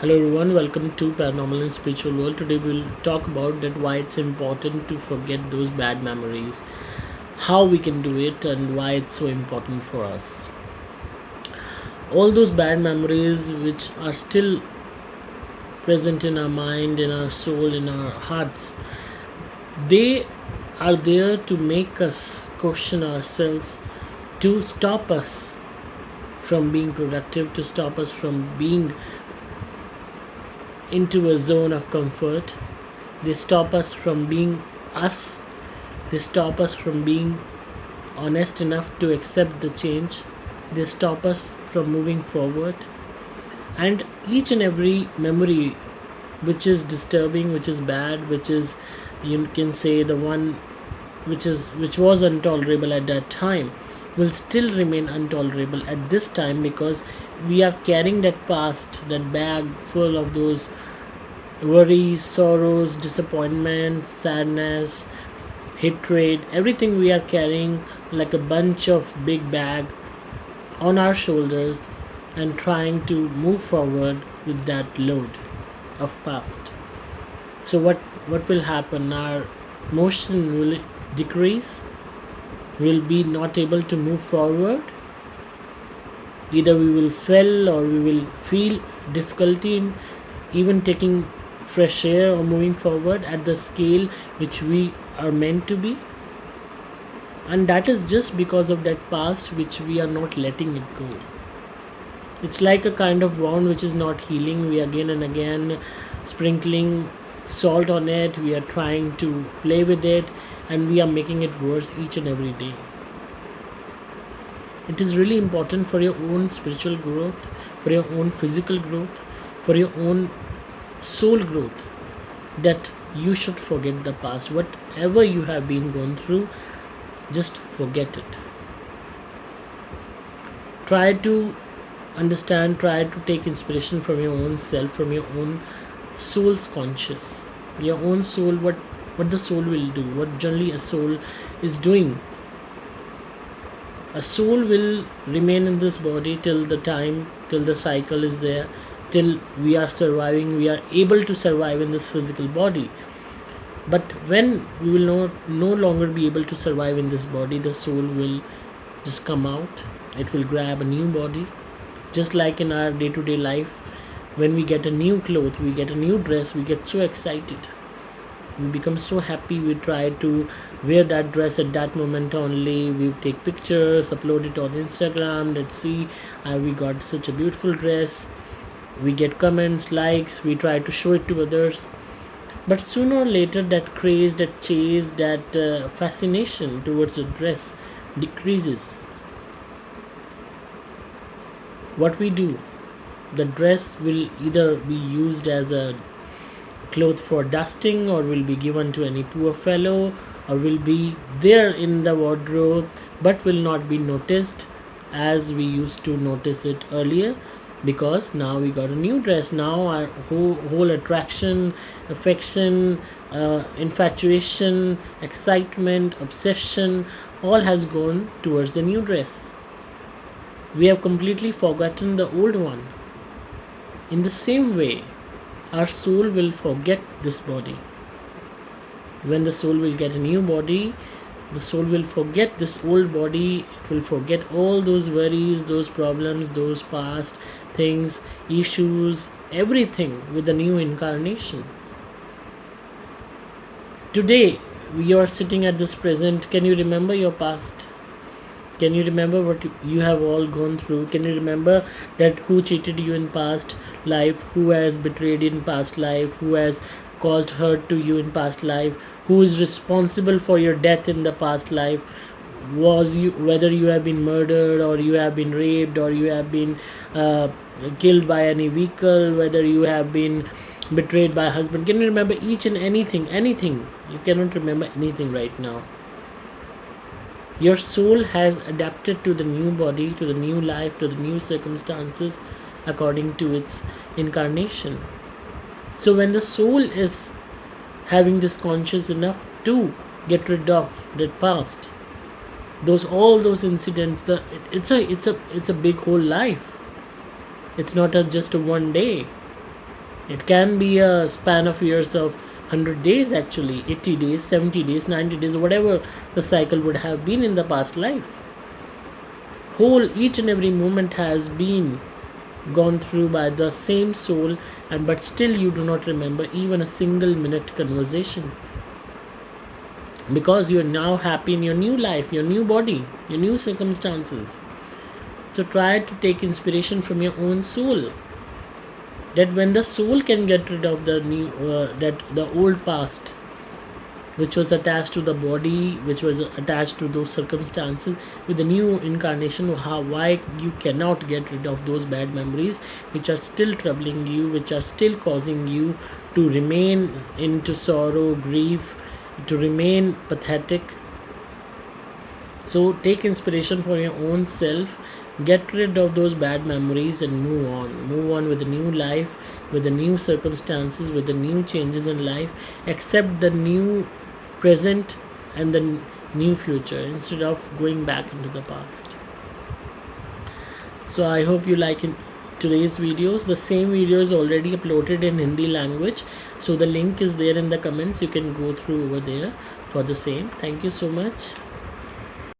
Hello everyone, welcome to Paranormal and Spiritual World. Today we'll talk about that why it's important to forget those bad memories, how we can do it, and why it's so important for us. All those bad memories which are still present in our mind, in our soul, in our hearts, they are there to make us question ourselves, to stop us from being productive, to stop us from being into a zone of comfort. They stop us from being us. They stop us from being honest enough to accept the change. They stop us from moving forward. And each and every memory which is disturbing, which is bad, which is, you can say, the one which was intolerable at that time, will still remain intolerable at this time, because we are carrying that past, that bag full of those worries, sorrows, disappointments, sadness, hatred, everything we are carrying like a bunch of big bag on our shoulders, and trying to move forward with that load of past. So what will happen? Our motion will decrease. We'll be not able to move forward. Either we will fail, or we will feel difficulty in even taking fresh air or moving forward at the scale which we are meant to be. And that is just because of that past which we are not letting it go. It's like a kind of wound which is not healing. We again and again sprinkling salt on it. We are trying to play with it, and we are making it worse each and every day. It is really important for your own spiritual growth, for your own physical growth, for your own soul growth, that you should forget the past. Whatever you have been going through, just forget it. Try to understand, try to take inspiration from your own self, from your own soul's conscious, your own soul, what the soul will do, what generally a soul is doing. A soul will remain in this body till the time, till the cycle is there, till we are surviving, we are able to survive in this physical body. But when we will no longer be able to survive in this body, the soul will just come out. It will grab a new body. Just like in our day-to-day life, when we get a new cloth, we get a new dress, we get so excited, we become so happy, we try to wear that dress at that moment only. We take pictures, upload it on Instagram, let's see, we got such a beautiful dress. We get comments, likes, we try to show it to others. But sooner or later, that craze, that chase, that fascination towards the dress decreases. What we do, the dress will either be used as a cloth for dusting, or will be given to any poor fellow, or will be there in the wardrobe but will not be noticed as we used to notice it earlier, because now we got a new dress. Now our whole attraction, affection, infatuation, excitement, obsession, all has gone towards the new dress. We have completely forgotten the old one. In the same way, our soul will forget this body. When the soul will get a new body, the soul will forget this old body. It will forget all those worries, those problems, those past things, issues, everything with the new incarnation. Today, we are sitting at this present. Can you remember your past? Can you remember what you have all gone through? Can you remember that who cheated you in past life, who has betrayed you in past life, who has caused hurt to you in past life, who is responsible for your death in the past life? Whether you have been murdered, or you have been raped, or you have been killed by any vehicle, whether you have been betrayed by a husband. Can you remember each and anything? You cannot remember anything right now. Your soul has adapted to the new body, to the new life, to the new circumstances according to its incarnation. So when the soul is having this conscious enough to get rid of that past, all those incidents, it's a big whole life. It's not just a one day. It can be a span of years of 100 days, actually 80 days, 70 days, 90 days, whatever the cycle would have been in the past life. Whole each and every moment has been gone through by the same soul, and but still you do not remember even a single minute conversation, because you are now happy in your new life, your new body, your new circumstances. So try to take inspiration from your own soul, that when the soul can get rid of the new that the old past which was attached to the body, which was attached to those circumstances, with the new incarnation, why you cannot get rid of those bad memories which are still troubling you, which are still causing you to remain into sorrow, grief, to remain pathetic. So take inspiration for your own self, get rid of those bad memories and move on with a new life, with the new circumstances, with the new changes in life. Accept the new present and the new future instead of going back into the past. So I hope you like today's videos. The same video is already uploaded in Hindi language, so the link is there in the comments. You can go through over there for the same. Thank you so much.